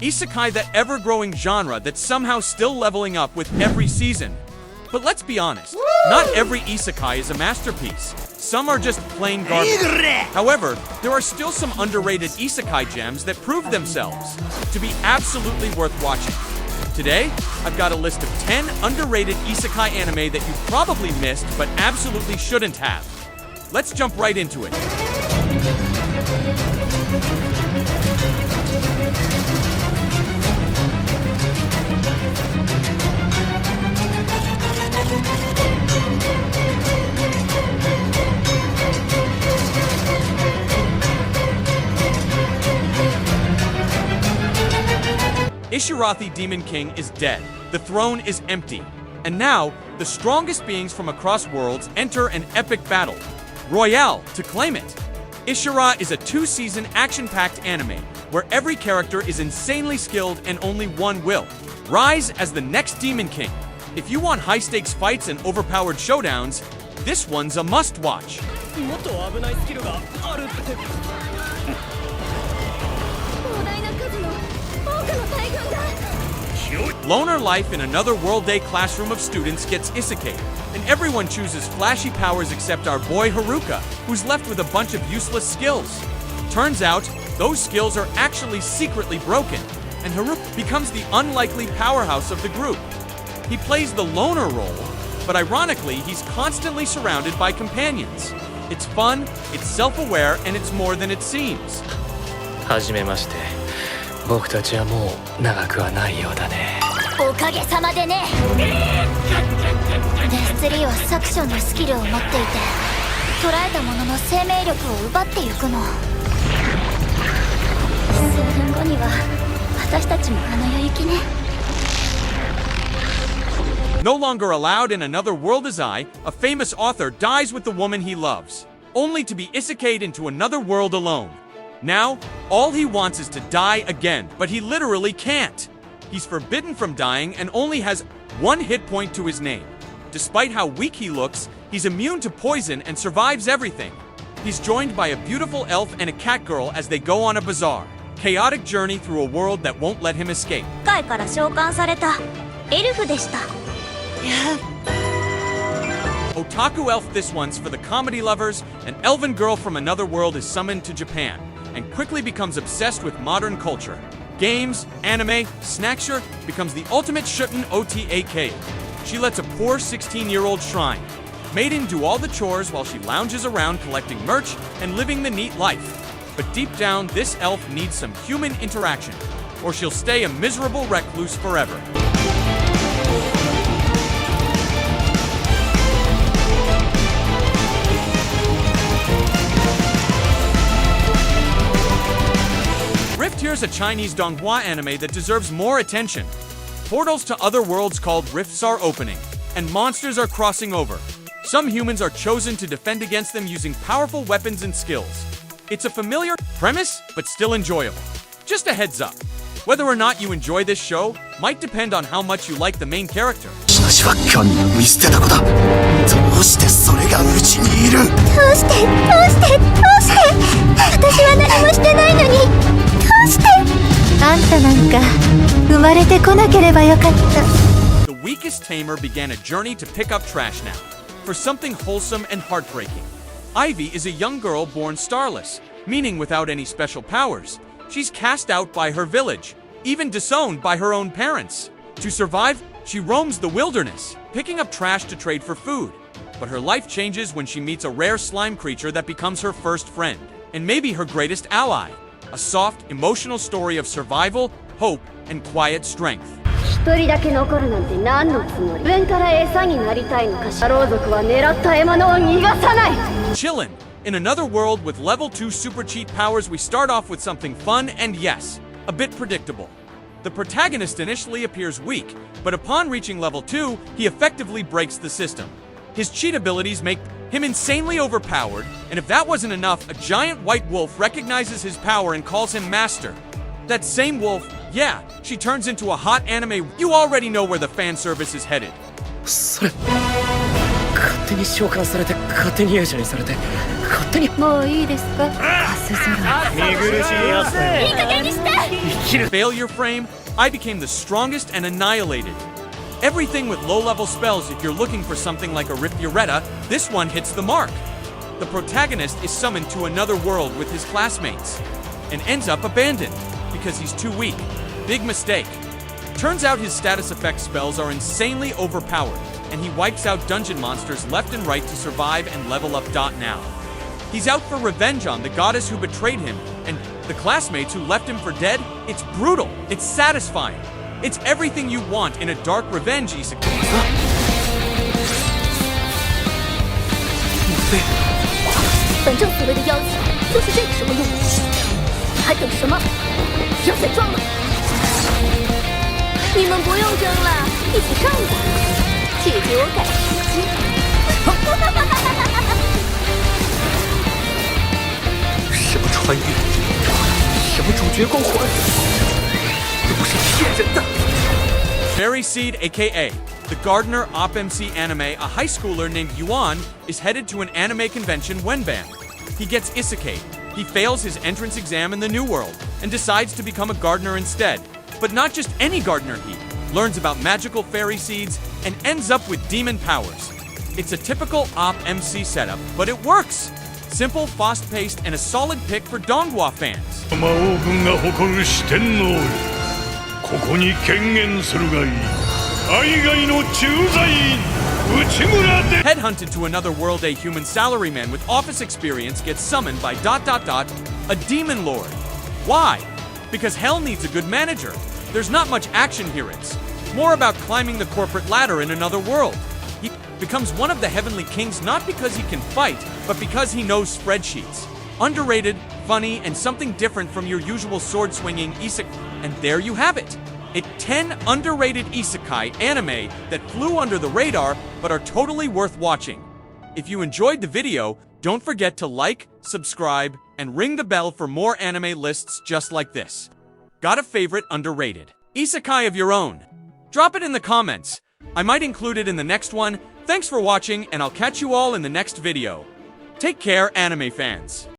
Isekai, that ever-growing genre that's somehow still leveling up with every season. But let's be honest, not every isekai is a masterpiece. Some are just plain garbage. However, there are still some underrated isekai gems that prove themselves to be absolutely worth watching. Today, I've got a list of 10 underrated isekai anime that you probably missed but absolutely shouldn't have. Let's jump right into it. Ishura the Demon King is dead. The throne is empty. And now, the strongest beings from across worlds enter an epic battle royale to claim it. Ishura is a 2-season action-packed anime where every character is insanely skilled and only one will rise as the next Demon King. If you want high-stakes fights and overpowered showdowns, this one's a must-watch. Loner life in another world-day classroom of students gets isekai, and everyone chooses flashy powers except our boy Haruka, who's left with a bunch of useless skills. Turns out, those skills are actually secretly broken, and Haruka becomes the unlikely powerhouse of the group. He plays the loner role, but ironically, he's constantly surrounded by companions. It's fun, it's self-aware, and it's more than it seems. はじめまして。僕たちはもう長くはないようだね。おかげさまでね。デス3はサクションのスキルを持っていて、捉えたものの生命力を奪ってゆくの。数分後には私たちもあの世行きね。No longer allowed in another world as a famous author dies with the woman he loves, only to be isekai'd into another world alone. Now, all he wants is to die again, but he literally can't. He's forbidden from dying and only has 1 hit point to his name. Despite how weak he looks, he's immune to poison and survives everything. He's joined by a beautiful elf and a cat girl as they go on a bizarre, chaotic journey through a world that won't let him escape. 界から召喚されたエルフでした。Otaku Elf, this one's for the comedy lovers. An elven girl from another world is summoned to Japan and quickly becomes obsessed with modern culture. Games, anime, Snackshire becomes the ultimate shoutin' OTAK. She lets a poor 16-year-old shrine maiden do all the chores while she lounges around collecting merch and living the neat life. But deep down, this elf needs some human interaction, or she'll stay a miserable recluse forever. Here's a Chinese donghua anime that deserves more attention. Portals to other worlds called rifts are opening, and monsters are crossing over. Some humans are chosen to defend against them using powerful weapons and skills. It's a familiar premise, but still enjoyable. Just a heads up, whether or not you enjoy this show might depend on how much you like the main character. The weakest Tamer began a journey to pick up trash now, for something wholesome and heartbreaking. Ivy is a young girl born starless, meaning without any special powers. She's cast out by her village, even disowned by her own parents. To survive, she roams the wilderness, picking up trash to trade for food. But her life changes when she meets a rare slime creature that becomes her first friend, and maybe her greatest ally. A soft, emotional story of survival, hope, and quiet strength. Chillin. In another world with level 2 super cheat powers, we start off with something fun and yes, a bit predictable. The protagonist initially appears weak, but upon reaching level 2, he effectively breaks the system. His cheat abilities make him insanely overpowered, and if that wasn't enough, a giant white wolf recognizes his power and calls him master. That same wolf, yeah, she turns into a hot anime. You already know where the fan service is headed. それ勝手に召喚されて勝手にエージェにされて勝手にもういいですかカス空見苦しいやつだよいい加減にして Failure frame, I became the strongest and annihilated. Everything with low-level spells, if you're looking for something like a Ripuretta, this one hits the mark. The protagonist is summoned to another world with his classmates, and ends up abandoned, because he's too weak. Big mistake. Turns out his status effect spells are insanely overpowered, and he wipes out dungeon monsters left and right to survive and level up. Now. He's out for revenge on the goddess who betrayed him, and the classmates who left him for dead. It's brutal, it's satisfying. It's everything you want in a dark revenge isekai. 本正所谓的要求就是这个时候用的，还等什么？要再装了？你们不用争了，一起上吧！姐姐我赶时间。什么穿越，什么主角光环，都是骗人的。 Fairy Seed, aka the Gardener Op MC anime, a high schooler named Yuan is headed to an anime convention Wenban. He gets Isekai. He fails his entrance exam in the new world and decides to become a gardener instead. But not just any gardener, he learns about magical fairy seeds and ends up with demon powers. It's a typical Op MC setup, but it works. Simple, fast-paced, and a solid pick for Donghua fans. 魔王軍が誇る四天王よ、ここに権限するがいい。海外の駐在員、内村で。 Headhunted to another world, a human salaryman with office experience gets summoned by ... a demon lord. Why? Because hell needs a good manager. There's not much action here. It's more about climbing the corporate ladder in another world. He becomes one of the heavenly kings not because he can fight, but because he knows spreadsheets. Underrated, funny, and something different from your usual sword-swinging isekai. And there you have it. 10 underrated isekai anime that flew under the radar but are totally worth watching. If you enjoyed the video, don't forget to like, subscribe, and ring the bell for more anime lists just like this. Got a favorite underrated isekai of your own? Drop it in the comments. I might include it in the next one. Thanks for watching, and I'll catch you all in the next video. Take care, anime fans.